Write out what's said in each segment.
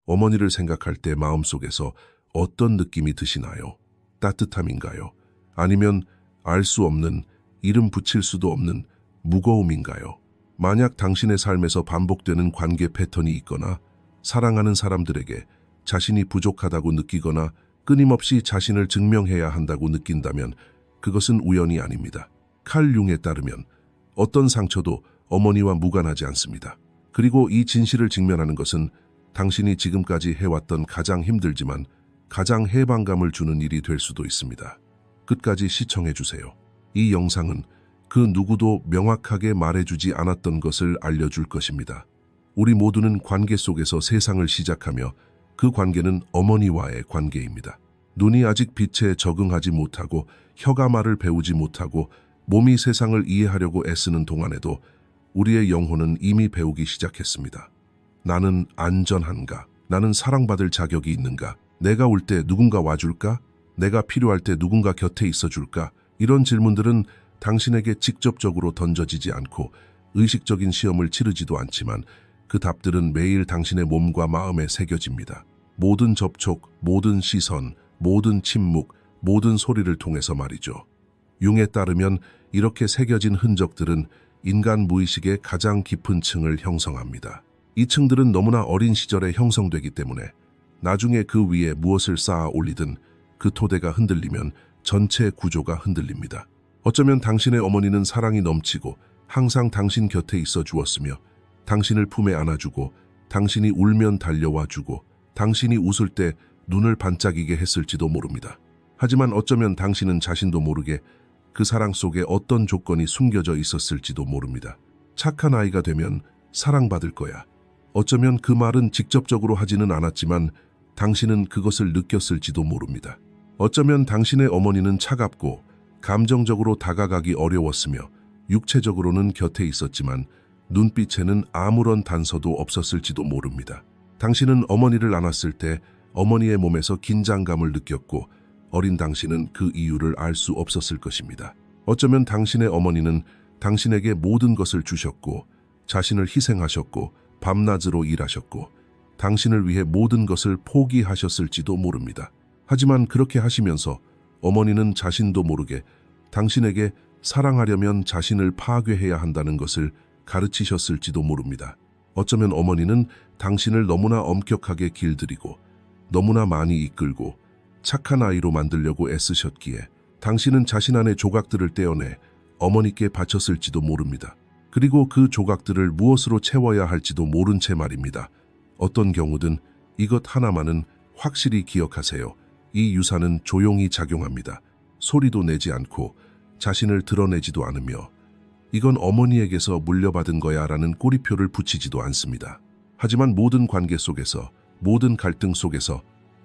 어머니를 생각할 때 마음속에서 어떤 느낌이 드시나요? 따뜻함인가요? 아니면 알 수 없는, 이름 붙일 수도 없는 무거움인가요? 만약 당신의 삶에서 반복되는 관계 패턴이 있거나 사랑하는 사람들에게 자신이 부족하다고 느끼거나 끊임없이 자신을 증명해야 한다고 느낀다면 그것은 우연이 아닙니다. 칼 융에 따르면 어떤 상처도 어머니와 무관하지 않습니다. 그리고 이 진실을 직면하는 것은 당신이 지금까지 해왔던 가장 힘들지만 가장 해방감을 주는 일이 될 수도 있습니다. 끝까지 시청해주세요. 이 영상은 그 누구도 명확하게 말해주지 않았던 것을 알려줄 것입니다. 우리 모두는 관계 속에서 세상을 시작하며 그 관계는 어머니와의 관계입니다. 눈이 아직 빛에 적응하지 못하고 혀가 말을 배우지 못하고 몸이 세상을 이해하려고 애쓰는 동안에도 우리의 영혼은 이미 배우기 시작했습니다. 나는 안전한가? 나는 사랑받을 자격이 있는가? 내가 올 때 누군가 와줄까? 내가 필요할 때 누군가 곁에 있어줄까? 이런 질문들은 당신에게 직접적으로 던져지지 않고 의식적인 시험을 치르지도 않지만 그 답들은 매일 당신의 몸과 마음에 새겨집니다. 모든 접촉, 모든 시선, 모든 침묵, 모든 소리를 통해서 말이죠. 융에 따르면 이렇게 새겨진 흔적들은 인간 무의식의 가장 깊은 층을 형성합니다. 이 층들은 너무나 어린 시절에 형성되기 때문에 나중에 그 위에 무엇을 쌓아 올리든 그 토대가 흔들리면 전체 구조가 흔들립니다. 어쩌면 당신의 어머니는 사랑이 넘치고 항상 당신 곁에 있어 주었으며 당신을 품에 안아주고 당신이 울면 달려와 주고 당신이 웃을 때 눈을 반짝이게 했을지도 모릅니다. 하지만 어쩌면 당신은 자신도 모르게 그 사랑 속에 어떤 조건이 숨겨져 있었을지도 모릅니다. 착한 아이가 되면 사랑받을 거야. 어쩌면 그 말은 직접적으로 하지는 않았지만 당신은 그것을 느꼈을지도 모릅니다. 어쩌면 당신의 어머니는 차갑고 감정적으로 다가가기 어려웠으며 육체적으로는 곁에 있었지만 눈빛에는 아무런 단서도 없었을지도 모릅니다. 당신은 어머니를 안았을 때 어머니의 몸에서 긴장감을 느꼈고 어린 당신은 그 이유를 알 수 없었을 것입니다. 어쩌면 당신의 어머니는 당신에게 모든 것을 주셨고 자신을 희생하셨고 밤낮으로 일하셨고 당신을 위해 모든 것을 포기하셨을지도 모릅니다. 하지만 그렇게 하시면서 어머니는 자신도 모르게 당신에게 사랑하려면 자신을 파괴해야 한다는 것을 가르치셨을지도 모릅니다. 어쩌면 어머니는 당신을 너무나 엄격하게 길들이고 너무나 많이 이끌고 착한 아이로 만들려고 애쓰셨기에 당신은 자신 안의 조각들을 떼어내 어머니께 바쳤을지도 모릅니다. 그리고 그 조각들을 무엇으로 채워야 할지도 모른 채 말입니다. 어떤 경우든 이것 하나만은 확실히 기억하세요. 이 유산은 조용히 작용합니다. 소리도 내지 않고 자신을 드러내지도 않으며 이건 어머니에게서 물려받은 거야 라는 꼬리표를 붙이지도 않습니다. 하지만 모든 관계 속에서, 모든 갈등 속에서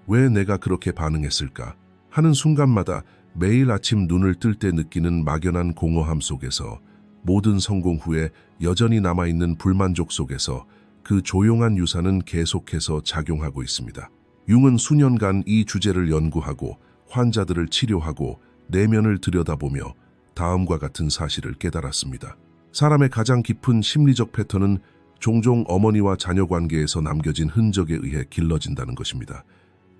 왜 내가 그렇게 반응했을까 하는 순간마다 매일 아침 눈을 뜰 때 느끼는 막연한 공허함 속에서 모든 성공 후에 여전히 남아있는 불만족 속에서 그 조용한 유산은 계속해서 작용하고 있습니다. 융은 수년간 이 주제를 연구하고 환자들을 치료하고 내면을 들여다보며 다음과 같은 사실을 깨달았습니다. 사람의 가장 깊은 심리적 패턴은 종종 어머니와 자녀 관계에서 남겨진 흔적에 의해 길러진다는 것입니다.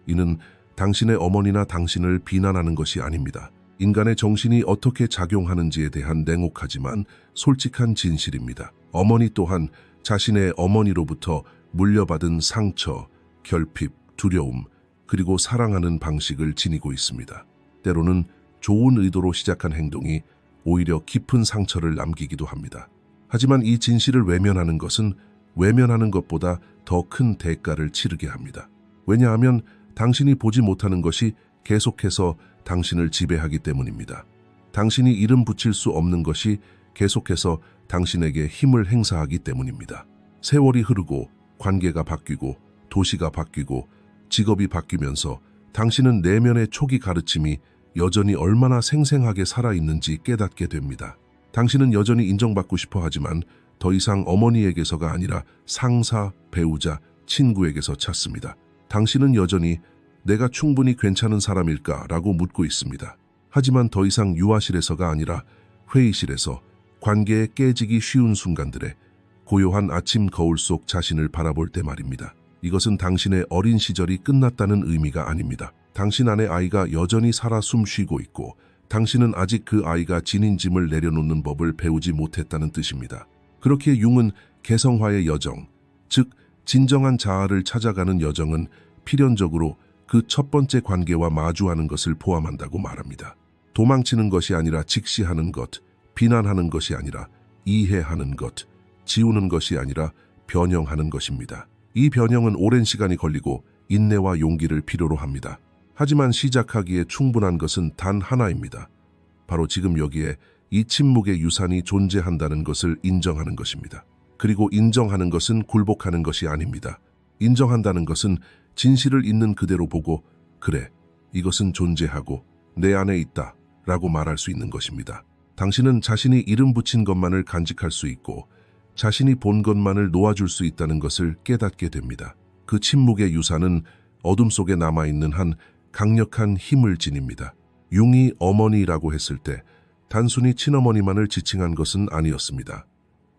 이는 당신의 어머니나 당신을 비난하는 것이 아닙니다. 인간의 정신이 어떻게 작용하는지에 대한 냉혹하지만 솔직한 진실입니다. 어머니 또한 자신의 어머니로부터 물려받은 상처, 결핍, 두려움, 그리고 사랑하는 방식을 지니고 있습니다. 때로는 좋은 의도로 시작한 행동이 오히려 깊은 상처를 남기기도 합니다. 하지만 이 진실을 외면하는 것은 외면하는 것보다 더 큰 대가를 치르게 합니다. 왜냐하면 당신이 보지 못하는 것이 계속해서 당신을 지배하기 때문입니다. 당신이 이름 붙일 수 없는 것이 계속해서 당신에게 힘을 행사하기 때문입니다. 세월이 흐르고 관계가 바뀌고 도시가 바뀌고 직업이 바뀌면서 당신은 내면의 초기 가르침이 여전히 얼마나 생생하게 살아있는지 깨닫게 됩니다. 당신은 여전히 인정받고 싶어 하지만 더 이상 어머니에게서가 아니라 상사, 배우자, 친구에게서 찾습니다. 당신은 여전히 내가 충분히 괜찮은 사람일까라고 묻고 있습니다. 하지만 더 이상 유아실에서가 아니라 회의실에서 관계에 깨지기 쉬운 순간들에 고요한 아침 거울 속 자신을 바라볼 때 말입니다. 이것은 당신의 어린 시절이 끝났다는 의미가 아닙니다. 당신 안의 아이가 여전히 살아 숨쉬고 있고 당신은 아직 그 아이가 지닌 짐을 내려놓는 법을 배우지 못했다는 뜻입니다. 그렇게 융은 개성화의 여정, 즉 진정한 자아를 찾아가는 여정은 필연적으로 그 첫 번째 관계와 마주하는 것을 포함한다고 말합니다. 도망치는 것이 아니라 직시하는 것, 비난하는 것이 아니라 이해하는 것, 지우는 것이 아니라 변형하는 것입니다. 이 변형은 오랜 시간이 걸리고 인내와 용기를 필요로 합니다. 하지만 시작하기에 충분한 것은 단 하나입니다. 바로 지금 여기에 이 침묵의 유산이 존재한다는 것을 인정하는 것입니다. 그리고 인정하는 것은 굴복하는 것이 아닙니다. 인정한다는 것은 진실을 있는 그대로 보고 그래, 이것은 존재하고 내 안에 있다 라고 말할 수 있는 것입니다. 당신은 자신이 이름 붙인 것만을 간직할 수 있고 자신이 본 것만을 놓아줄 수 있다는 것을 깨닫게 됩니다. 그 침묵의 유산은 어둠 속에 남아있는 한 강력한 힘을 지닙니다. 융이 어머니라고 했을 때 단순히 친어머니만을 지칭한 것은 아니었습니다.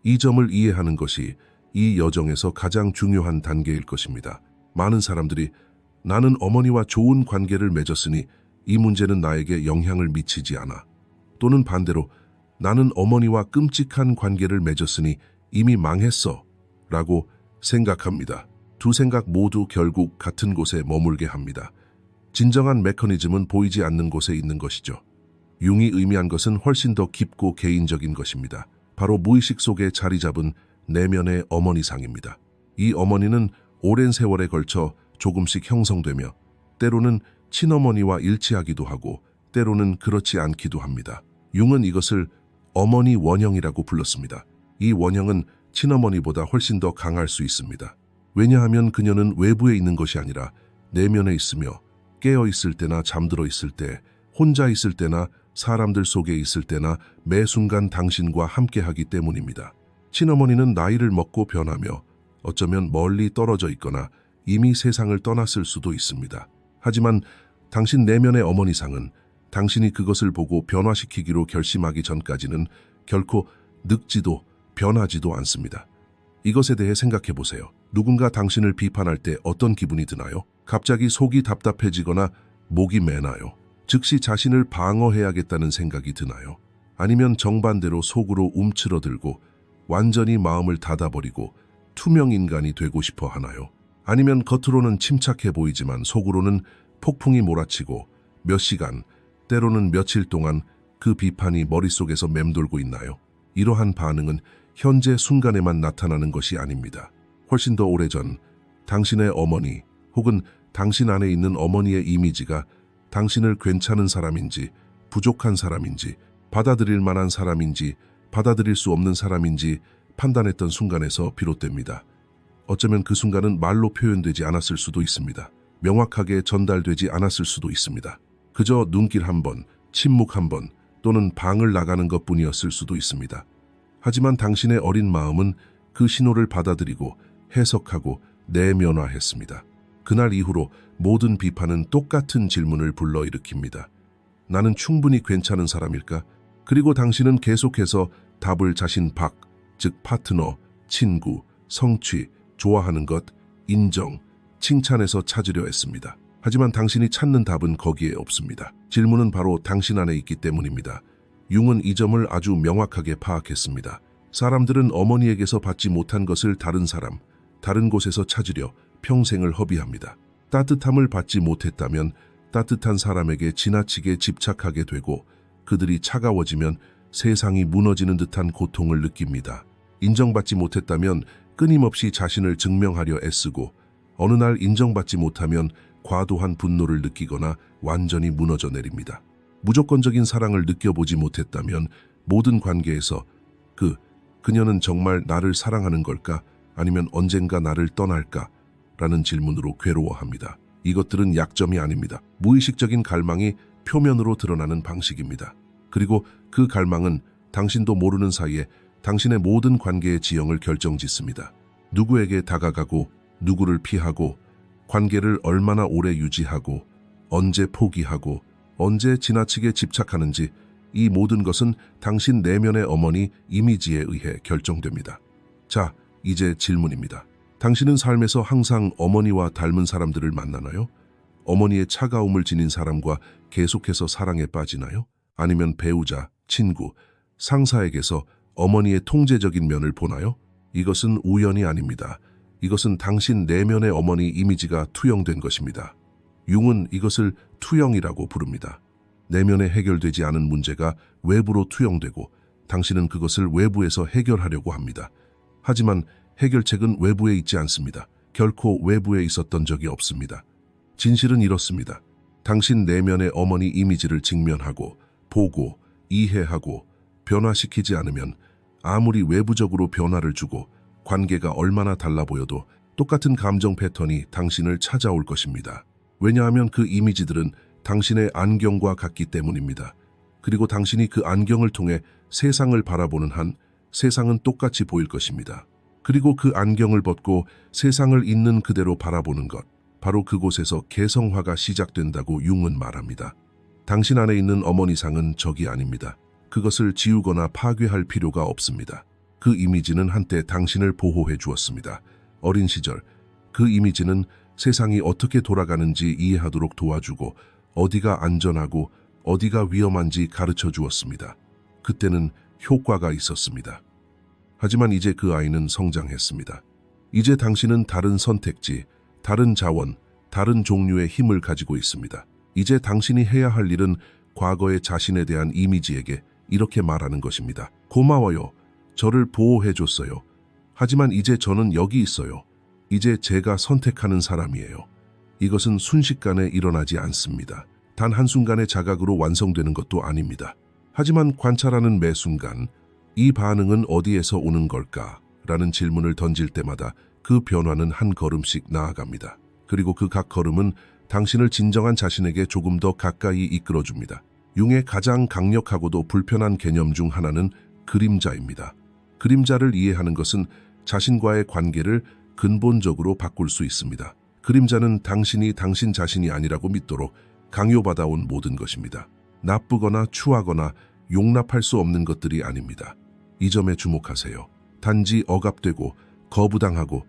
이 점을 이해하는 것이 이 여정에서 가장 중요한 단계일 것입니다. 많은 사람들이 나는 어머니와 좋은 관계를 맺었으니 이 문제는 나에게 영향을 미치지 않아. 또는 반대로 나는 어머니와 끔찍한 관계를 맺었으니 이미 망했어 라고 생각합니다. 두 생각 모두 결국 같은 곳에 머물게 합니다. 진정한 메커니즘은 보이지 않는 곳에 있는 것이죠. 융이 의미한 것은 훨씬 더 깊고 개인적인 것입니다. 바로 무의식 속에 자리 잡은 내면의 어머니상입니다. 이 어머니는 오랜 세월에 걸쳐 조금씩 형성되며 때로는 친어머니와 일치하기도 하고 때로는 그렇지 않기도 합니다. 융은 이것을 어머니 원형이라고 불렀습니다. 이 원형은 친어머니보다 훨씬 더 강할 수 있습니다. 왜냐하면 그녀는 외부에 있는 것이 아니라 내면에 있으며 깨어 있을 때나 잠들어 있을 때, 혼자 있을 때나 사람들 속에 있을 때나 매 순간 당신과 함께하기 때문입니다. 친어머니는 나이를 먹고 변하며 어쩌면 멀리 떨어져 있거나 이미 세상을 떠났을 수도 있습니다. 하지만 당신 내면의 어머니상은 당신이 그것을 보고 변화시키기로 결심하기 전까지는 결코 늙지도 변하지도 않습니다. 이것에 대해 생각해 보세요. 누군가 당신을 비판할 때 어떤 기분이 드나요? 갑자기 속이 답답해지거나 목이 메나요? 즉시 자신을 방어해야겠다는 생각이 드나요? 아니면 정반대로 속으로 움츠러들고 완전히 마음을 닫아버리고 투명 인간이 되고 싶어 하나요? 아니면 겉으로는 침착해 보이지만 속으로는 폭풍이 몰아치고 몇 시간, 때로는 며칠 동안 그 비판이 머릿속에서 맴돌고 있나요? 이러한 반응은 현재 순간에만 나타나는 것이 아닙니다. 훨씬 더 오래전 당신의 어머니 혹은 당신 안에 있는 어머니의 이미지가 당신을 괜찮은 사람인지 부족한 사람인지 받아들일 만한 사람인지 받아들일 수 없는 사람인지 판단했던 순간에서 비롯됩니다. 어쩌면 그 순간은 말로 표현되지 않았을 수도 있습니다. 명확하게 전달되지 않았을 수도 있습니다. 그저 눈길 한 번, 침묵 한 번 또는 방을 나가는 것뿐이었을 수도 있습니다. 하지만 당신의 어린 마음은 그 신호를 받아들이고 해석하고 내면화했습니다. 그날 이후로 모든 비판은 똑같은 질문을 불러일으킵니다. 나는 충분히 괜찮은 사람일까? 그리고 당신은 계속해서 답을 자신 밖, 즉 파트너, 친구, 성취, 좋아하는 것, 인정, 칭찬에서 찾으려 했습니다. 하지만 당신이 찾는 답은 거기에 없습니다. 질문은 바로 당신 안에 있기 때문입니다. 융은 이 점을 아주 명확하게 파악했습니다. 사람들은 어머니에게서 받지 못한 것을 다른 사람, 다른 곳에서 찾으려 평생을 허비합니다. 따뜻함을 받지 못했다면 따뜻한 사람에게 지나치게 집착하게 되고 그들이 차가워지면 세상이 무너지는 듯한 고통을 느낍니다. 인정받지 못했다면 끊임없이 자신을 증명하려 애쓰고 어느 날 인정받지 못하면 과도한 분노를 느끼거나 완전히 무너져 내립니다. 무조건적인 사랑을 느껴보지 못했다면 모든 관계에서 그녀는 정말 나를 사랑하는 걸까? 아니면 언젠가 나를 떠날까? 라는 질문으로 괴로워합니다. 이것들은 약점이 아닙니다. 무의식적인 갈망이 표면으로 드러나는 방식입니다. 그리고 그 갈망은 당신도 모르는 사이에 당신의 모든 관계의 지형을 결정짓습니다. 누구에게 다가가고 누구를 피하고 관계를 얼마나 오래 유지하고 언제 포기하고 언제 지나치게 집착하는지 이 모든 것은 당신 내면의 어머니 이미지에 의해 결정됩니다. 자, 이제 질문입니다. 당신은 삶에서 항상 어머니와 닮은 사람들을 만나나요? 어머니의 차가움을 지닌 사람과 계속해서 사랑에 빠지나요? 아니면 배우자, 친구, 상사에게서 어머니의 통제적인 면을 보나요? 이것은 우연이 아닙니다. 이것은 당신 내면의 어머니 이미지가 투영된 것입니다. 융은 이것을 투영이라고 부릅니다. 내면에 해결되지 않은 문제가 외부로 투영되고 당신은 그것을 외부에서 해결하려고 합니다. 하지만 해결책은 외부에 있지 않습니다. 결코 외부에 있었던 적이 없습니다. 진실은 이렇습니다. 당신 내면의 어머니 이미지를 직면하고 보고 이해하고 변화시키지 않으면 아무리 외부적으로 변화를 주고 관계가 얼마나 달라 보여도 똑같은 감정 패턴이 당신을 찾아올 것입니다. 왜냐하면 그 이미지들은 당신의 안경과 같기 때문입니다. 그리고 당신이 그 안경을 통해 세상을 바라보는 한 세상은 똑같이 보일 것입니다. 그리고 그 안경을 벗고 세상을 있는 그대로 바라보는 것, 바로 그곳에서 개성화가 시작된다고 융은 말합니다. 당신 안에 있는 어머니상은 적이 아닙니다. 그것을 지우거나 파괴할 필요가 없습니다. 그 이미지는 한때 당신을 보호해 주었습니다. 어린 시절, 그 이미지는 세상이 어떻게 돌아가는지 이해하도록 도와주고 어디가 안전하고 어디가 위험한지 가르쳐 주었습니다. 그때는 효과가 있었습니다. 하지만 이제 그 아이는 성장했습니다. 이제 당신은 다른 선택지, 다른 자원, 다른 종류의 힘을 가지고 있습니다. 이제 당신이 해야 할 일은 과거의 자신에 대한 이미지에게 이렇게 말하는 것입니다. 고마워요. 저를 보호해줬어요. 하지만 이제 저는 여기 있어요. 이제 제가 선택하는 사람이에요. 이것은 순식간에 일어나지 않습니다. 단 한순간의 자각으로 완성되는 것도 아닙니다. 하지만 관찰하는 매 순간 이 반응은 어디에서 오는 걸까? 라는 질문을 던질 때마다 그 변화는 한 걸음씩 나아갑니다. 그리고 그 각 걸음은 당신을 진정한 자신에게 조금 더 가까이 이끌어줍니다. 융의 가장 강력하고도 불편한 개념 중 하나는 그림자입니다. 그림자를 이해하는 것은 자신과의 관계를 근본적으로 바꿀 수 있습니다. 그림자는 당신이 당신 자신이 아니라고 믿도록 강요받아온 모든 것입니다. 나쁘거나 추하거나 용납할 수 없는 것들이 아닙니다. 이 점에 주목하세요. 단지 억압되고 거부당하고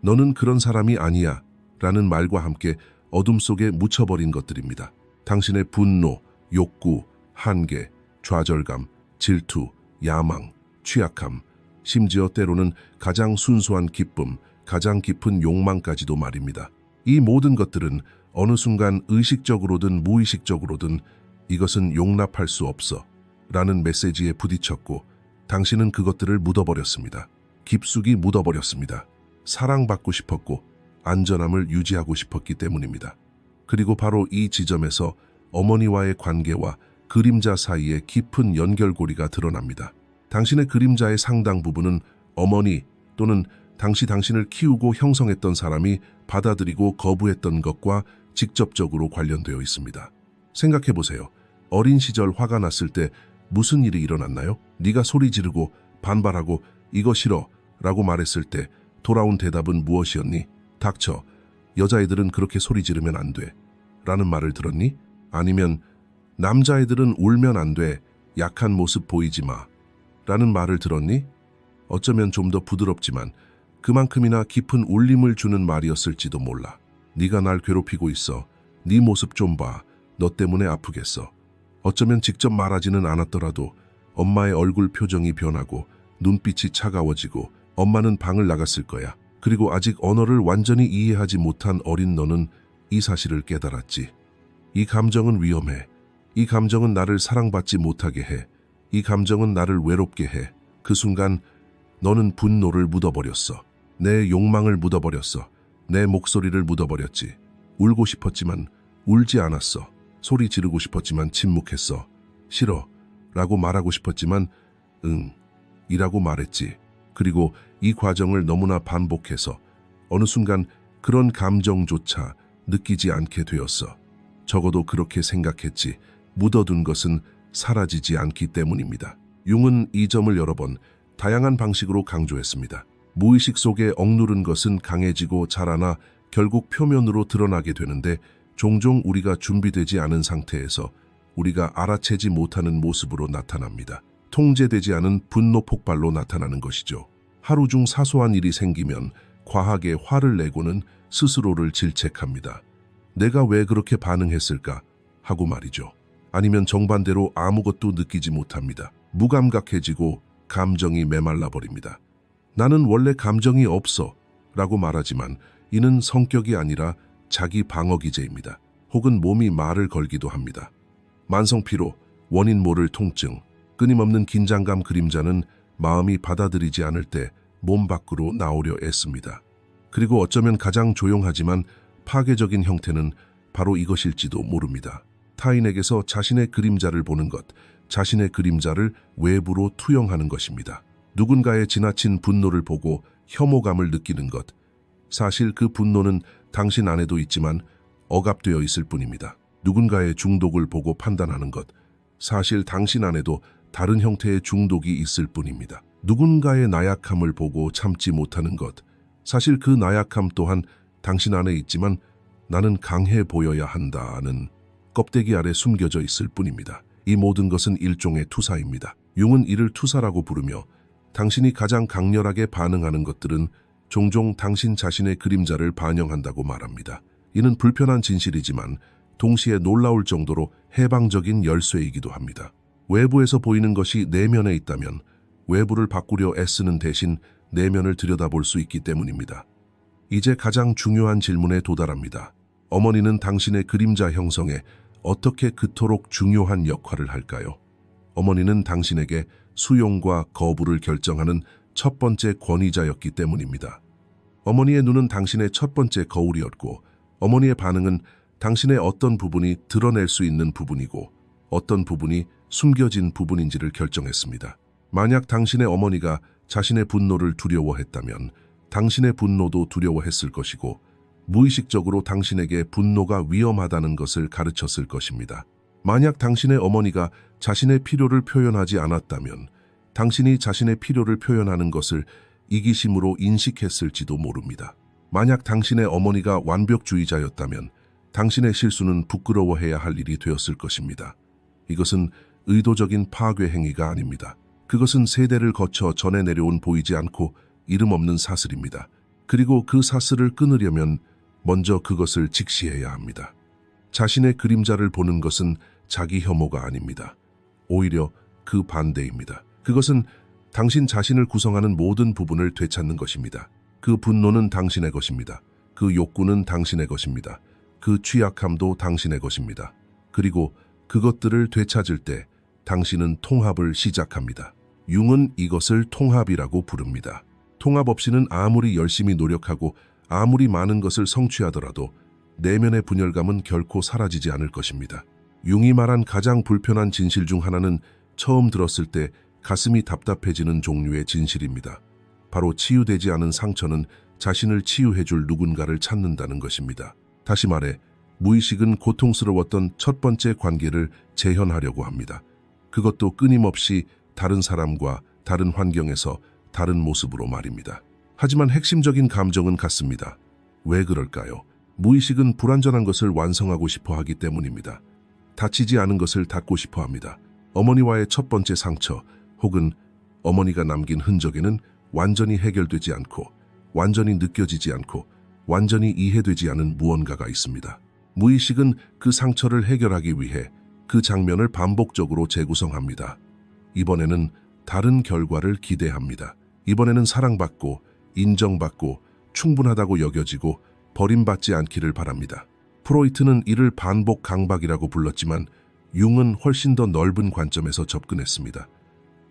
너는 그런 사람이 아니야 라는 말과 함께 어둠 속에 묻혀버린 것들입니다. 당신의 분노, 욕구, 한계, 좌절감, 질투, 야망, 취약함, 심지어 때로는 가장 순수한 기쁨, 가장 깊은 욕망까지도 말입니다. 이 모든 것들은 어느 순간 의식적으로든 무의식적으로든 이것은 용납할 수 없어 라는 메시지에 부딪혔고 당신은 그것들을 묻어버렸습니다. 깊숙이 묻어버렸습니다. 사랑받고 싶었고 안전함을 유지하고 싶었기 때문입니다. 그리고 바로 이 지점에서 어머니와의 관계와 그림자 사이에 깊은 연결고리가 드러납니다. 당신의 그림자의 상당 부분은 어머니 또는 당신을 키우고 형성했던 사람이 받아들이고 거부했던 것과 직접적으로 관련되어 있습니다. 생각해보세요. 어린 시절 화가 났을 때 무슨 일이 일어났나요? 네가 소리 지르고 반발하고 이거 싫어 라고 말했을 때 돌아온 대답은 무엇이었니? 닥쳐. 여자애들은 그렇게 소리 지르면 안 돼. 라는 말을 들었니? 아니면 남자애들은 울면 안 돼. 약한 모습 보이지 마. 라는 말을 들었니? 어쩌면 좀 더 부드럽지만 그만큼이나 깊은 울림을 주는 말이었을지도 몰라. 네가 날 괴롭히고 있어. 네 모습 좀 봐. 너 때문에 아프겠어. 어쩌면 직접 말하지는 않았더라도 엄마의 얼굴 표정이 변하고 눈빛이 차가워지고 엄마는 방을 나갔을 거야. 그리고 아직 언어를 완전히 이해하지 못한 어린 너는 이 사실을 깨달았지. 이 감정은 위험해. 이 감정은 나를 사랑받지 못하게 해. 이 감정은 나를 외롭게 해. 그 순간 너는 분노를 묻어버렸어. 내 욕망을 묻어버렸어. 내 목소리를 묻어버렸지. 울고 싶었지만 울지 않았어. 소리 지르고 싶었지만 침묵했어. 싫어 라고 말하고 싶었지만 응 이라고 말했지. 그리고 이 과정을 너무나 반복해서 어느 순간 그런 감정조차 느끼지 않게 되었어. 적어도 그렇게 생각했지. 묻어둔 것은 사라지지 않기 때문입니다. 융은 이 점을 여러 번 다양한 방식으로 강조했습니다. 무의식 속에 억누른 것은 강해지고 자라나 결국 표면으로 드러나게 되는데 종종 우리가 준비되지 않은 상태에서 우리가 알아채지 못하는 모습으로 나타납니다. 통제되지 않은 분노 폭발로 나타나는 것이죠. 하루 중 사소한 일이 생기면 과하게 화를 내고는 스스로를 질책합니다. 내가 왜 그렇게 반응했을까 하고 말이죠. 아니면 정반대로 아무것도 느끼지 못합니다. 무감각해지고 감정이 메말라 버립니다. 나는 원래 감정이 없어 라고 말하지만 이는 성격이 아니라 자기 방어 기제입니다. 혹은 몸이 말을 걸기도 합니다. 만성피로, 원인 모를 통증, 끊임없는 긴장감 그림자는 마음이 받아들이지 않을 때 몸 밖으로 나오려 애씁니다. 그리고 어쩌면 가장 조용하지만 파괴적인 형태는 바로 이것일지도 모릅니다. 타인에게서 자신의 그림자를 보는 것, 자신의 그림자를 외부로 투영하는 것입니다. 누군가의 지나친 분노를 보고 혐오감을 느끼는 것, 사실 그 분노는 당신 안에도 있지만 억압되어 있을 뿐입니다. 누군가의 중독을 보고 판단하는 것, 사실 당신 안에도 다른 형태의 중독이 있을 뿐입니다. 누군가의 나약함을 보고 참지 못하는 것, 사실 그 나약함 또한 당신 안에 있지만 나는 강해 보여야 한다는 껍데기 아래 숨겨져 있을 뿐입니다. 이 모든 것은 일종의 투사입니다. 융은 이를 투사라고 부르며 당신이 가장 강렬하게 반응하는 것들은 종종 당신 자신의 그림자를 반영한다고 말합니다. 이는 불편한 진실이지만 동시에 놀라울 정도로 해방적인 열쇠이기도 합니다. 외부에서 보이는 것이 내면에 있다면 외부를 바꾸려 애쓰는 대신 내면을 들여다볼 수 있기 때문입니다. 이제 가장 중요한 질문에 도달합니다. 어머니는 당신의 그림자 형성에 어떻게 그토록 중요한 역할을 할까요? 어머니는 당신에게 수용과 거부를 결정하는 첫 번째 권위자였기 때문입니다. 어머니의 눈은 당신의 첫 번째 거울이었고 어머니의 반응은 당신의 어떤 부분이 드러낼 수 있는 부분이고 어떤 부분이 숨겨진 부분인지를 결정했습니다. 만약 당신의 어머니가 자신의 분노를 두려워했다면 당신의 분노도 두려워했을 것이고 무의식적으로 당신에게 분노가 위험하다는 것을 가르쳤을 것입니다. 만약 당신의 어머니가 자신의 필요를 표현하지 않았다면 당신이 자신의 필요를 표현하는 것을 이기심으로 인식했을지도 모릅니다. 만약 당신의 어머니가 완벽주의자였다면 당신의 실수는 부끄러워해야 할 일이 되었을 것입니다. 이것은 의도적인 파괴 행위가 아닙니다. 그것은 세대를 거쳐 전해 내려온 보이지 않고 이름 없는 사슬입니다. 그리고 그 사슬을 끊으려면 먼저 그것을 직시해야 합니다. 자신의 그림자를 보는 것은 자기 혐오가 아닙니다. 오히려 그 반대입니다. 그것은 당신 자신을 구성하는 모든 부분을 되찾는 것입니다. 그 분노는 당신의 것입니다. 그 욕구는 당신의 것입니다. 그 취약함도 당신의 것입니다. 그리고 그것들을 되찾을 때 당신은 통합을 시작합니다. 융은 이것을 통합이라고 부릅니다. 통합 없이는 아무리 열심히 노력하고 아무리 많은 것을 성취하더라도 내면의 분열감은 결코 사라지지 않을 것입니다. 융이 말한 가장 불편한 진실 중 하나는 처음 들었을 때 가슴이 답답해지는 종류의 진실입니다. 바로 치유되지 않은 상처는 자신을 치유해줄 누군가를 찾는다는 것입니다. 다시 말해 무의식은 고통스러웠던 첫 번째 관계를 재현하려고 합니다. 그것도 끊임없이 다른 사람과 다른 환경에서 다른 모습으로 말입니다. 하지만 핵심적인 감정은 같습니다. 왜 그럴까요? 무의식은 불완전한 것을 완성하고 싶어 하기 때문입니다. 다치지 않은 것을 닫고 싶어 합니다. 어머니와의 첫 번째 상처 혹은 어머니가 남긴 흔적에는 완전히 해결되지 않고 완전히 느껴지지 않고 완전히 이해되지 않은 무언가가 있습니다. 무의식은 그 상처를 해결하기 위해 그 장면을 반복적으로 재구성합니다. 이번에는 다른 결과를 기대합니다. 이번에는 사랑받고 인정받고 충분하다고 여겨지고 버림받지 않기를 바랍니다. 프로이트는 이를 반복 강박이라고 불렀지만 융은 훨씬 더 넓은 관점에서 접근했습니다.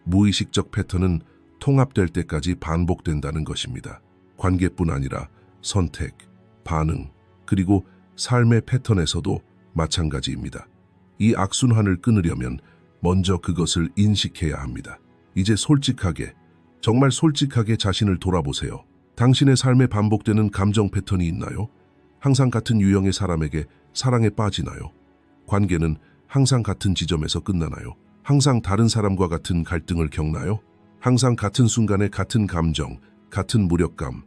무의식적 패턴은 통합될 때까지 반복된다는 것입니다. 관계뿐 아니라 선택, 반응, 그리고 삶의 패턴에서도 마찬가지입니다. 이 악순환을 끊으려면 먼저 그것을 인식해야 합니다. 이제 솔직하게, 정말 솔직하게 자신을 돌아보세요. 당신의 삶에 반복되는 감정 패턴이 있나요? 항상 같은 유형의 사람에게 사랑에 빠지나요? 관계는 항상 같은 지점에서 끝나나요? 항상 다른 사람과 같은 갈등을 겪나요? 항상 같은 순간에 같은 감정, 같은 무력감,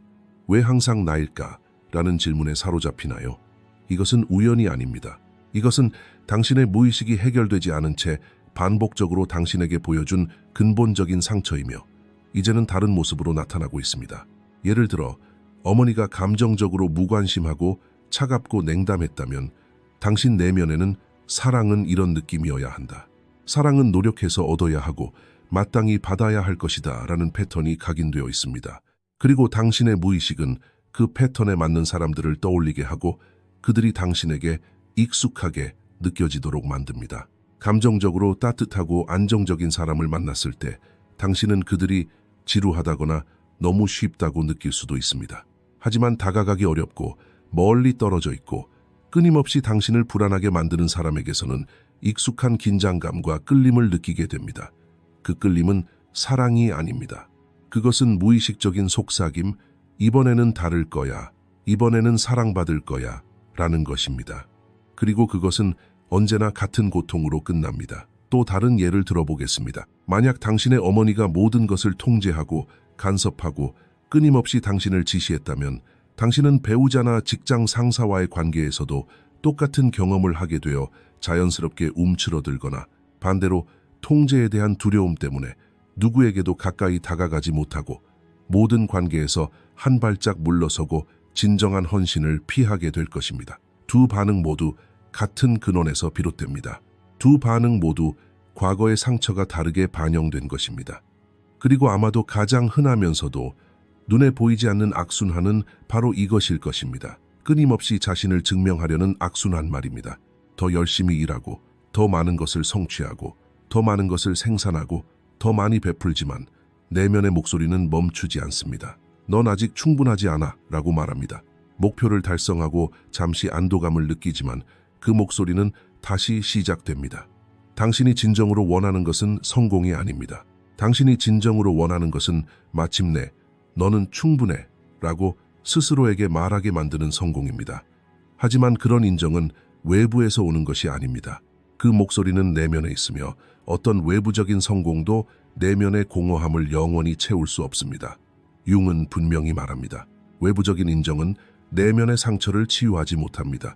왜 항상 나일까? 라는 질문에 사로잡히나요? 이것은 우연이 아닙니다. 이것은 당신의 무의식이 해결되지 않은 채 반복적으로 당신에게 보여준 근본적인 상처이며 이제는 다른 모습으로 나타나고 있습니다. 예를 들어 어머니가 감정적으로 무관심하고 차갑고 냉담했다면 당신 내면에는 사랑은 이런 느낌이어야 한다. 사랑은 노력해서 얻어야 하고 마땅히 받아야 할 것이다 라는 패턴이 각인되어 있습니다. 그리고 당신의 무의식은 그 패턴에 맞는 사람들을 떠올리게 하고 그들이 당신에게 익숙하게 느껴지도록 만듭니다. 감정적으로 따뜻하고 안정적인 사람을 만났을 때 당신은 그들이 지루하다거나 너무 쉽다고 느낄 수도 있습니다. 하지만 다가가기 어렵고 멀리 떨어져 있고 끊임없이 당신을 불안하게 만드는 사람에게서는 익숙한 긴장감과 끌림을 느끼게 됩니다. 그 끌림은 사랑이 아닙니다. 그것은 무의식적인 속삭임, 이번에는 다를 거야, 이번에는 사랑받을 거야 라는 것입니다. 그리고 그것은 언제나 같은 고통으로 끝납니다. 또 다른 예를 들어보겠습니다. 만약 당신의 어머니가 모든 것을 통제하고 간섭하고 끊임없이 당신을 지시했다면 당신은 배우자나 직장 상사와의 관계에서도 똑같은 경험을 하게 되어 자연스럽게 움츠러들거나 반대로 통제에 대한 두려움 때문에 누구에게도 가까이 다가가지 못하고 모든 관계에서 한 발짝 물러서고 진정한 헌신을 피하게 될 것입니다. 두 반응 모두 같은 근원에서 비롯됩니다. 두 반응 모두 과거의 상처가 다르게 반영된 것입니다. 그리고 아마도 가장 흔하면서도 눈에 보이지 않는 악순환은 바로 이것일 것입니다. 끊임없이 자신을 증명하려는 악순환 말입니다. 더 열심히 일하고 더 많은 것을 성취하고 더 많은 것을 생산하고 더 많이 베풀지만 내면의 목소리는 멈추지 않습니다. 넌 아직 충분하지 않아 라고 말합니다. 목표를 달성하고 잠시 안도감을 느끼지만 그 목소리는 다시 시작됩니다. 당신이 진정으로 원하는 것은 성공이 아닙니다. 당신이 진정으로 원하는 것은 마침내 너는 충분해 라고 스스로에게 말하게 만드는 성공입니다. 하지만 그런 인정은 외부에서 오는 것이 아닙니다. 그 목소리는 내면에 있으며 어떤 외부적인 성공도 내면의 공허함을 영원히 채울 수 없습니다. 융은 분명히 말합니다. 외부적인 인정은 내면의 상처를 치유하지 못합니다.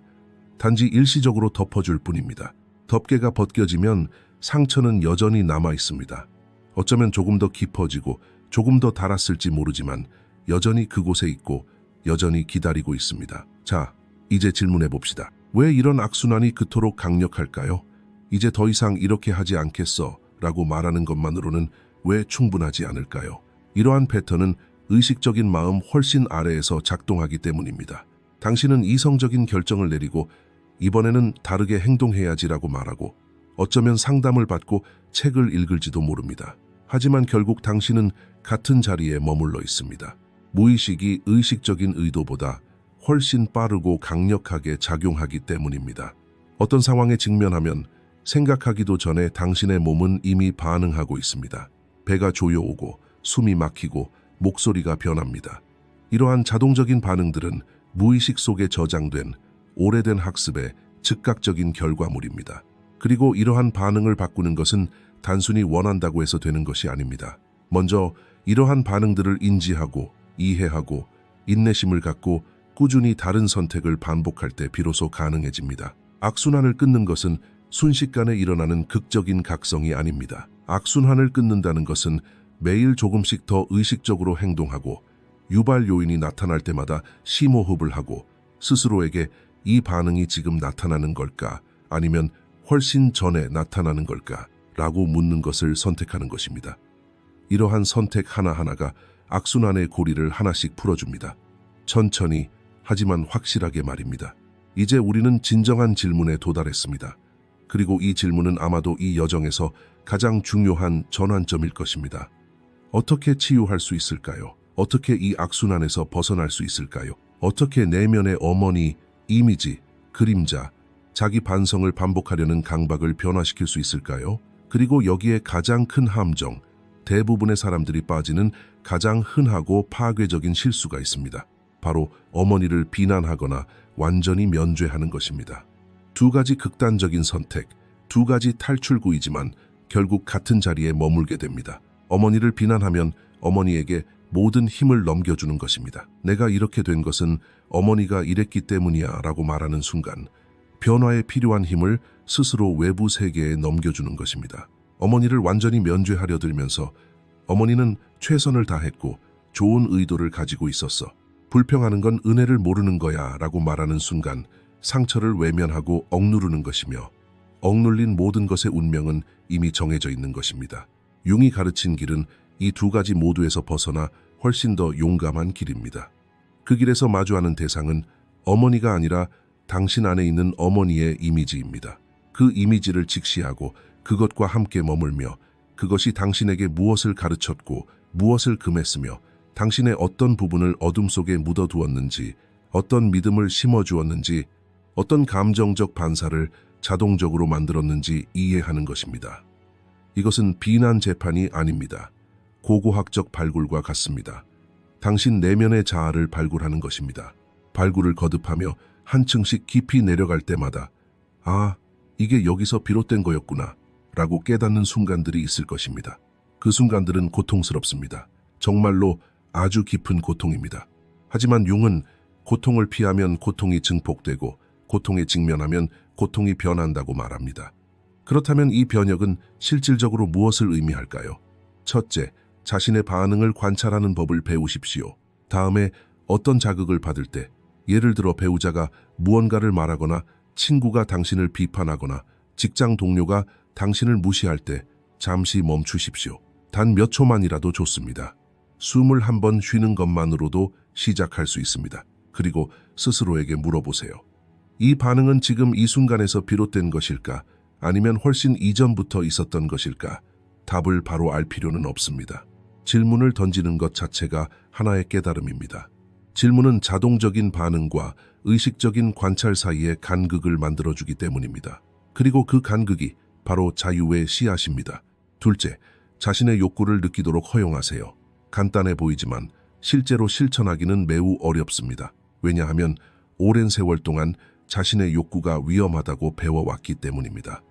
단지 일시적으로 덮어줄 뿐입니다. 덮개가 벗겨지면 상처는 여전히 남아 있습니다. 어쩌면 조금 더 깊어지고 조금 더 달았을지 모르지만 여전히 그곳에 있고 여전히 기다리고 있습니다. 자, 이제 질문해 봅시다. 왜 이런 악순환이 그토록 강력할까요? 이제 더 이상 이렇게 하지 않겠어 라고 말하는 것만으로는 왜 충분하지 않을까요? 이러한 패턴은 의식적인 마음 훨씬 아래에서 작동하기 때문입니다. 당신은 이성적인 결정을 내리고 이번에는 다르게 행동해야지라고 말하고 어쩌면 상담을 받고 책을 읽을지도 모릅니다. 하지만 결국 당신은 같은 자리에 머물러 있습니다. 무의식이 의식적인 의도보다 훨씬 빠르고 강력하게 작용하기 때문입니다. 어떤 상황에 직면하면 생각하기도 전에 당신의 몸은 이미 반응하고 있습니다. 배가 조여오고 숨이 막히고 목소리가 변합니다. 이러한 자동적인 반응들은 무의식 속에 저장된 오래된 학습의 즉각적인 결과물입니다. 그리고 이러한 반응을 바꾸는 것은 단순히 원한다고 해서 되는 것이 아닙니다. 먼저 이러한 반응들을 인지하고 이해하고 인내심을 갖고 꾸준히 다른 선택을 반복할 때 비로소 가능해집니다. 악순환을 끊는 것은 순식간에 일어나는 극적인 각성이 아닙니다. 악순환을 끊는다는 것은 매일 조금씩 더 의식적으로 행동하고 유발 요인이 나타날 때마다 심호흡을 하고 스스로에게 이 반응이 지금 나타나는 걸까 아니면 훨씬 전에 나타나는 걸까 라고 묻는 것을 선택하는 것입니다. 이러한 선택 하나하나가 악순환의 고리를 하나씩 풀어줍니다. 천천히 하지만 확실하게 말입니다. 이제 우리는 진정한 질문에 도달했습니다. 그리고 이 질문은 아마도 이 여정에서 가장 중요한 전환점일 것입니다. 어떻게 치유할 수 있을까요? 어떻게 이 악순환에서 벗어날 수 있을까요? 어떻게 내면의 어머니, 이미지, 그림자, 자기 반성을 반복하려는 강박을 변화시킬 수 있을까요? 그리고 여기에 가장 큰 함정, 대부분의 사람들이 빠지는 가장 흔하고 파괴적인 실수가 있습니다. 바로 어머니를 비난하거나 완전히 면죄하는 것입니다. 두 가지 극단적인 선택, 두 가지 탈출구이지만 결국 같은 자리에 머물게 됩니다. 어머니를 비난하면 어머니에게 모든 힘을 넘겨주는 것입니다. 내가 이렇게 된 것은 어머니가 이랬기 때문이야 라고 말하는 순간 변화에 필요한 힘을 스스로 외부 세계에 넘겨주는 것입니다. 어머니를 완전히 면죄하려 들면서 어머니는 최선을 다했고 좋은 의도를 가지고 있었어. 불평하는 건 은혜를 모르는 거야 라고 말하는 순간 상처를 외면하고 억누르는 것이며 억눌린 모든 것의 운명은 이미 정해져 있는 것입니다. 융이 가르친 길은 이 두 가지 모두에서 벗어나 훨씬 더 용감한 길입니다. 그 길에서 마주하는 대상은 어머니가 아니라 당신 안에 있는 어머니의 이미지입니다. 그 이미지를 직시하고 그것과 함께 머물며 그것이 당신에게 무엇을 가르쳤고 무엇을 금했으며 당신의 어떤 부분을 어둠 속에 묻어두었는지, 어떤 믿음을 심어주었는지, 어떤 감정적 반사를 자동적으로 만들었는지 이해하는 것입니다. 이것은 비난 재판이 아닙니다. 고고학적 발굴과 같습니다. 당신 내면의 자아를 발굴하는 것입니다. 발굴을 거듭하며 한층씩 깊이 내려갈 때마다 아, 이게 여기서 비롯된 거였구나 라고 깨닫는 순간들이 있을 것입니다. 그 순간들은 고통스럽습니다. 정말로 아주 깊은 고통입니다. 하지만 융은 고통을 피하면 고통이 증폭되고 고통에 직면하면 고통이 변한다고 말합니다. 그렇다면 이 변혁은 실질적으로 무엇을 의미할까요? 첫째, 자신의 반응을 관찰하는 법을 배우십시오. 다음에 어떤 자극을 받을 때, 예를 들어 배우자가 무언가를 말하거나 친구가 당신을 비판하거나 직장 동료가 당신을 무시할 때 잠시 멈추십시오. 단 몇 초만이라도 좋습니다. 숨을 한번 쉬는 것만으로도 시작할 수 있습니다. 그리고 스스로에게 물어보세요. 이 반응은 지금 이 순간에서 비롯된 것일까? 아니면 훨씬 이전부터 있었던 것일까? 답을 바로 알 필요는 없습니다. 질문을 던지는 것 자체가 하나의 깨달음입니다. 질문은 자동적인 반응과 의식적인 관찰 사이에 간극을 만들어주기 때문입니다. 그리고 그 간극이 바로 자유의 씨앗입니다. 둘째, 자신의 욕구를 느끼도록 허용하세요. 간단해 보이지만 실제로 실천하기는 매우 어렵습니다. 왜냐하면 오랜 세월 동안 자신의 욕구가 위험하다고 배워왔기 때문입니다.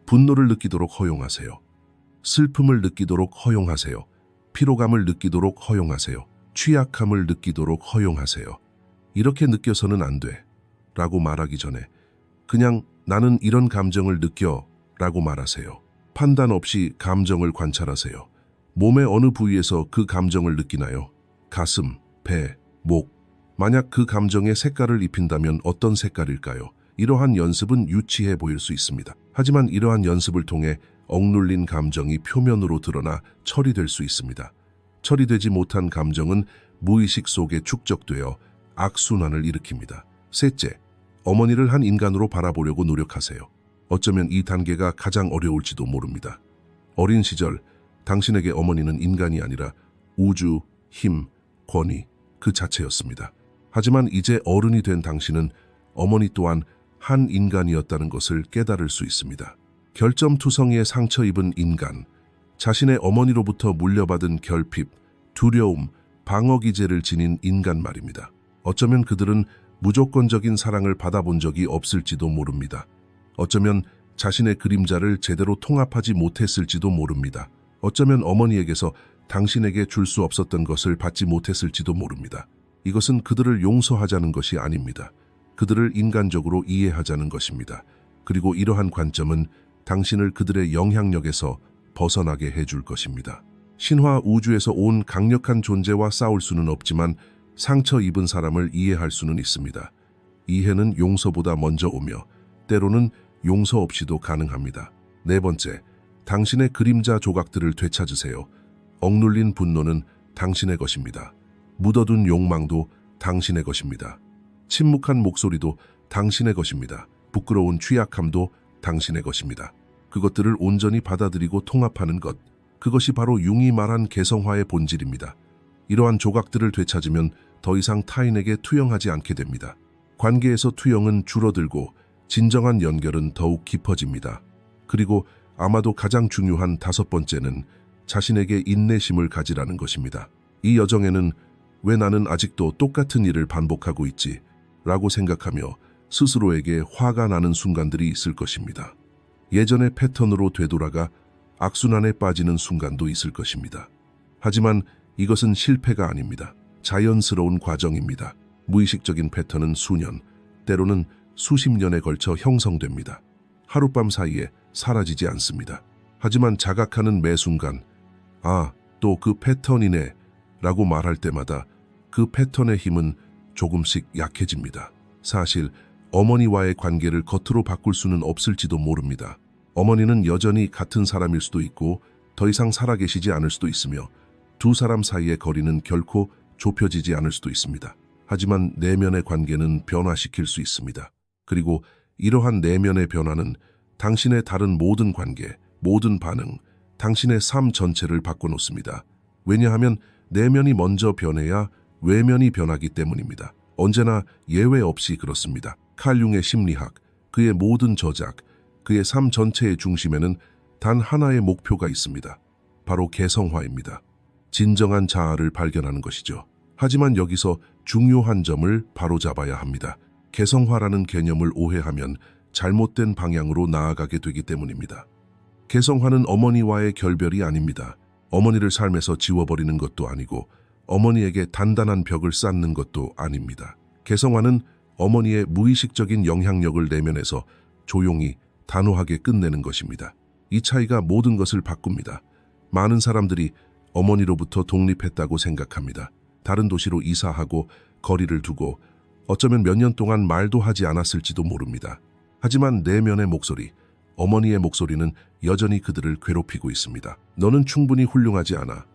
분노를 느끼도록 허용하세요. 슬픔을 느끼도록 허용하세요. 피로감을 느끼도록 허용하세요. 취약함을 느끼도록 허용하세요. 이렇게 느껴서는 안 돼 라고 말하기 전에 그냥 나는 이런 감정을 느껴 라고 말하세요. 판단 없이 감정을 관찰하세요. 몸의 어느 부위에서 그 감정을 느끼나요? 가슴, 배, 목. 만약 그 감정에 색깔을 입힌다면 어떤 색깔일까요? 이러한 연습은 유치해 보일 수 있습니다. 하지만 이러한 연습을 통해 억눌린 감정이 표면으로 드러나 처리될 수 있습니다. 처리되지 못한 감정은 무의식 속에 축적되어 악순환을 일으킵니다. 셋째, 어머니를 한 인간으로 바라보려고 노력하세요. 어쩌면 이 단계가 가장 어려울지도 모릅니다. 어린 시절 당신에게 어머니는 인간이 아니라 우주, 힘, 권위 그 자체였습니다. 하지만 이제 어른이 된 당신은 어머니 또한 한 인간이었다는 것을 깨달을 수 있습니다. 결점투성이에 상처 입은 인간, 자신의 어머니로부터 물려받은 결핍, 두려움, 방어기제를 지닌 인간 말입니다. 어쩌면 그들은 무조건적인 사랑을 받아본 적이 없을지도 모릅니다. 어쩌면 자신의 그림자를 제대로 통합하지 못했을지도 모릅니다. 어쩌면 어머니에게서 당신에게 줄 수 없었던 것을 받지 못했을지도 모릅니다. 이것은 그들을 용서하자는 것이 아닙니다. 그들을 인간적으로 이해하자는 것입니다. 그리고 이러한 관점은 당신을 그들의 영향력에서 벗어나게 해줄 것입니다. 신화 우주에서 온 강력한 존재와 싸울 수는 없지만 상처 입은 사람을 이해할 수는 있습니다. 이해는 용서보다 먼저 오며 때로는 용서 없이도 가능합니다. 네 번째, 당신의 그림자 조각들을 되찾으세요. 억눌린 분노는 당신의 것입니다. 묻어둔 욕망도 당신의 것입니다. 침묵한 목소리도 당신의 것입니다. 부끄러운 취약함도 당신의 것입니다. 그것들을 온전히 받아들이고 통합하는 것, 그것이 바로 융이 말한 개성화의 본질입니다. 이러한 조각들을 되찾으면 더 이상 타인에게 투영하지 않게 됩니다. 관계에서 투영은 줄어들고 진정한 연결은 더욱 깊어집니다. 그리고 아마도 가장 중요한 다섯 번째는 자신에게 인내심을 가지라는 것입니다. 이 여정에는 왜 나는 아직도 똑같은 일을 반복하고 있지? 라고 생각하며 스스로에게 화가 나는 순간들이 있을 것입니다. 예전의 패턴으로 되돌아가 악순환에 빠지는 순간도 있을 것입니다. 하지만 이것은 실패가 아닙니다. 자연스러운 과정입니다. 무의식적인 패턴은 수년, 때로는 수십 년에 걸쳐 형성됩니다. 하룻밤 사이에 사라지지 않습니다. 하지만 자각하는 매 순간, 아, 또 그 패턴이네 라고 말할 때마다 그 패턴의 힘은 조금씩 약해집니다. 사실 어머니와의 관계를 겉으로 바꿀 수는 없을지도 모릅니다. 어머니는 여전히 같은 사람일 수도 있고 더 이상 살아계시지 않을 수도 있으며 두 사람 사이의 거리는 결코 좁혀지지 않을 수도 있습니다. 하지만 내면의 관계는 변화시킬 수 있습니다. 그리고 이러한 내면의 변화는 당신의 다른 모든 관계, 모든 반응, 당신의 삶 전체를 바꿔놓습니다. 왜냐하면 내면이 먼저 변해야 외면이 변하기 때문입니다. 언제나 예외 없이 그렇습니다. 칼 융의 심리학, 그의 모든 저작, 그의 삶 전체의 중심에는 단 하나의 목표가 있습니다. 바로 개성화입니다. 진정한 자아를 발견하는 것이죠. 하지만 여기서 중요한 점을 바로잡아야 합니다. 개성화라는 개념을 오해하면 잘못된 방향으로 나아가게 되기 때문입니다. 개성화는 어머니와의 결별이 아닙니다. 어머니를 삶에서 지워버리는 것도 아니고 어머니에게 단단한 벽을 쌓는 것도 아닙니다. 개성화는 어머니의 무의식적인 영향력을 내면에서 조용히 단호하게 끝내는 것입니다. 이 차이가 모든 것을 바꿉니다. 많은 사람들이 어머니로부터 독립했다고 생각합니다. 다른 도시로 이사하고 거리를 두고 어쩌면 몇 년 동안 말도 하지 않았을지도 모릅니다. 하지만 내면의 목소리, 어머니의 목소리는 여전히 그들을 괴롭히고 있습니다. 너는 충분히 훌륭하지 않아.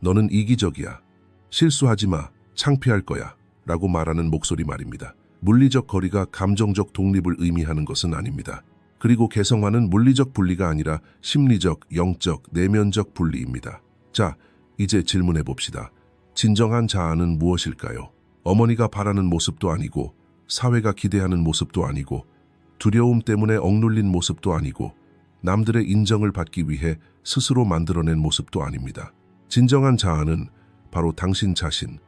너는 이기적이야. 실수하지 마. 창피할 거야. 라고 말하는 목소리 말입니다. 물리적 거리가 감정적 독립을 의미하는 것은 아닙니다. 그리고 개성화는 물리적 분리가 아니라 심리적, 영적, 내면적 분리입니다. 자, 이제 질문해 봅시다. 진정한 자아는 무엇일까요? 어머니가 바라는 모습도 아니고, 사회가 기대하는 모습도 아니고, 두려움 때문에 억눌린 모습도 아니고, 남들의 인정을 받기 위해 스스로 만들어낸 모습도 아닙니다. 진정한 자아는 바로 당신 자신,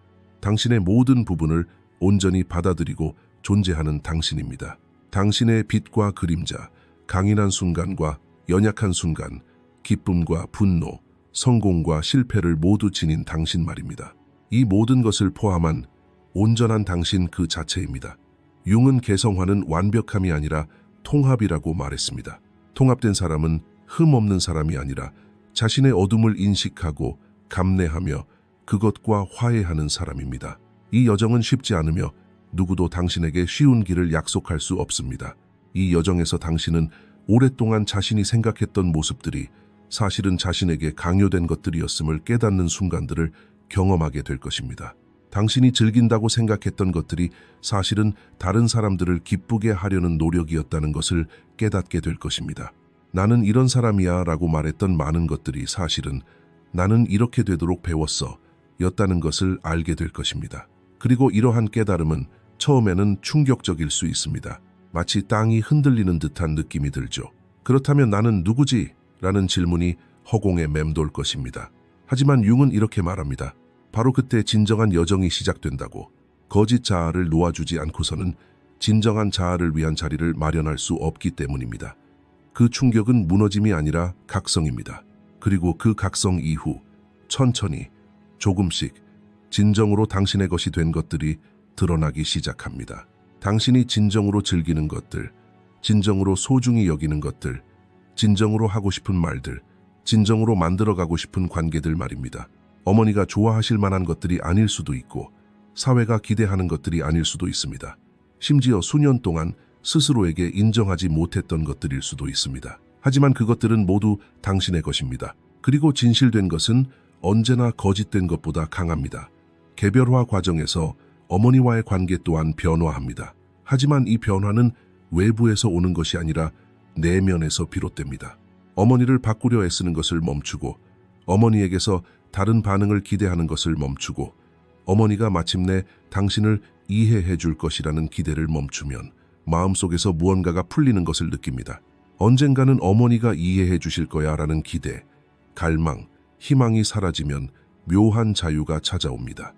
당신의 모든 부분을 온전히 받아들이고 존재하는 당신입니다. 당신의 빛과 그림자, 강인한 순간과 연약한 순간, 기쁨과 분노, 성공과 실패를 모두 지닌 당신 말입니다. 이 모든 것을 포함한 온전한 당신 그 자체입니다. 융은 개성화는 완벽함이 아니라 통합이라고 말했습니다. 통합된 사람은 흠 없는 사람이 아니라 자신의 어둠을 인식하고 감내하며 그것과 화해하는 사람입니다. 이 여정은 쉽지 않으며 누구도 당신에게 쉬운 길을 약속할 수 없습니다. 이 여정에서 당신은 오랫동안 자신이 생각했던 모습들이 사실은 자신에게 강요된 것들이었음을 깨닫는 순간들을 경험하게 될 것입니다. 당신이 즐긴다고 생각했던 것들이 사실은 다른 사람들을 기쁘게 하려는 노력이었다는 것을 깨닫게 될 것입니다. 나는 이런 사람이야 라고 말했던 많은 것들이 사실은 나는 이렇게 되도록 배웠어 였다는 것을 알게 될 것입니다. 그리고 이러한 깨달음은 처음에는 충격적일 수 있습니다. 마치 땅이 흔들리는 듯한 느낌이 들죠. 그렇다면 나는 누구지? 라는 질문이 허공에 맴돌 것입니다. 하지만 융은 이렇게 말합니다. 바로 그때 진정한 여정이 시작된다고. 거짓 자아를 놓아주지 않고서는 진정한 자아를 위한 자리를 마련할 수 없기 때문입니다. 그 충격은 무너짐이 아니라 각성입니다. 그리고 그 각성 이후 천천히 조금씩 진정으로 당신의 것이 된 것들이 드러나기 시작합니다. 당신이 진정으로 즐기는 것들, 진정으로 소중히 여기는 것들, 진정으로 하고 싶은 말들, 진정으로 만들어가고 싶은 관계들 말입니다. 어머니가 좋아하실 만한 것들이 아닐 수도 있고 사회가 기대하는 것들이 아닐 수도 있습니다. 심지어 수년 동안 스스로에게 인정하지 못했던 것들일 수도 있습니다. 하지만 그것들은 모두 당신의 것입니다. 그리고 진실된 것은 언제나 거짓된 것보다 강합니다. 개별화 과정에서 어머니와의 관계 또한 변화합니다. 하지만 이 변화는 외부에서 오는 것이 아니라 내면에서 비롯됩니다. 어머니를 바꾸려 애쓰는 것을 멈추고 어머니에게서 다른 반응을 기대하는 것을 멈추고 어머니가 마침내 당신을 이해해 줄 것이라는 기대를 멈추면 마음속에서 무언가가 풀리는 것을 느낍니다. 언젠가는 어머니가 이해해 주실 거야 라는 기대, 갈망, 희망이 사라지면 묘한 자유가 찾아옵니다.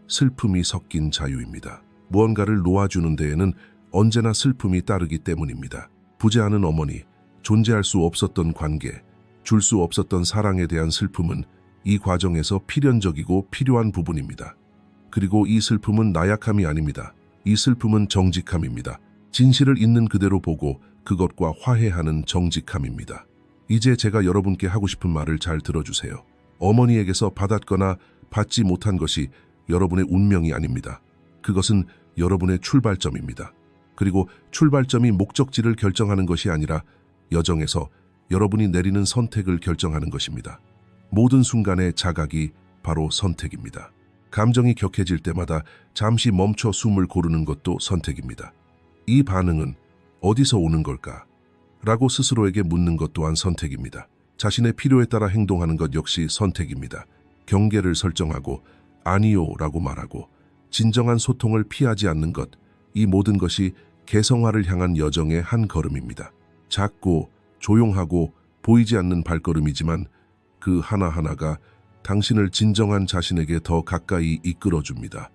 슬픔이 섞인 자유입니다. 무언가를 놓아주는 데에는 언제나 슬픔이 따르기 때문입니다. 부재하는 어머니, 존재할 수 없었던 관계, 줄 수 없었던 사랑에 대한 슬픔은 이 과정에서 필연적이고 필요한 부분입니다. 그리고 이 슬픔은 나약함이 아닙니다. 이 슬픔은 정직함입니다. 진실을 있는 그대로 보고 그것과 화해하는 정직함입니다. 이제 제가 여러분께 하고 싶은 말을 잘 들어주세요. 어머니에게서 받았거나 받지 못한 것이 여러분의 운명이 아닙니다. 그것은 여러분의 출발점입니다. 그리고 출발점이 목적지를 결정하는 것이 아니라 여정에서 여러분이 내리는 선택을 결정하는 것입니다. 모든 순간의 자각이 바로 선택입니다. 감정이 격해질 때마다 잠시 멈춰 숨을 고르는 것도 선택입니다. 이 반응은 어디서 오는 걸까? 라고 스스로에게 묻는 것 또한 선택입니다. 자신의 필요에 따라 행동하는 것 역시 선택입니다. 경계를 설정하고 아니요 라고 말하고 진정한 소통을 피하지 않는 것, 이 모든 것이 개성화를 향한 여정의 한 걸음입니다. 작고 조용하고 보이지 않는 발걸음이지만 그 하나하나가 당신을 진정한 자신에게 더 가까이 이끌어줍니다.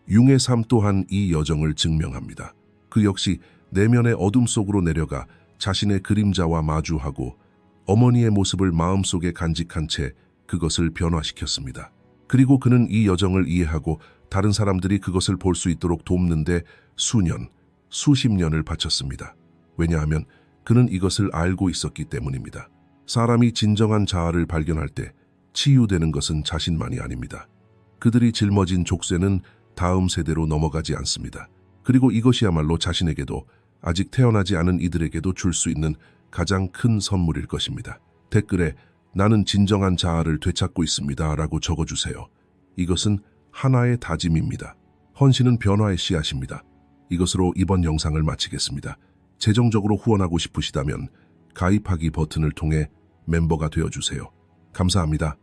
융의 삶 또한 이 여정을 증명합니다. 그 역시 내면의 어둠 속으로 내려가 자신의 그림자와 마주하고 어머니의 모습을 마음속에 간직한 채 그것을 변화시켰습니다. 그리고 그는 이 여정을 이해하고 다른 사람들이 그것을 볼 수 있도록 돕는데 수년, 수십 년을 바쳤습니다. 왜냐하면 그는 이것을 알고 있었기 때문입니다. 사람이 진정한 자아를 발견할 때 치유되는 것은 자신만이 아닙니다. 그들이 짊어진 족쇄는 다음 세대로 넘어가지 않습니다. 그리고 이것이야말로 자신에게도 아직 태어나지 않은 이들에게도 줄 수 있는 가장 큰 선물일 것입니다. 댓글에 나는 진정한 자아를 되찾고 있습니다 라고 적어주세요. 이것은 하나의 다짐입니다. 헌신은 변화의 씨앗입니다. 이것으로 이번 영상을 마치겠습니다. 재정적으로 후원하고 싶으시다면 가입하기 버튼을 통해 멤버가 되어주세요. 감사합니다.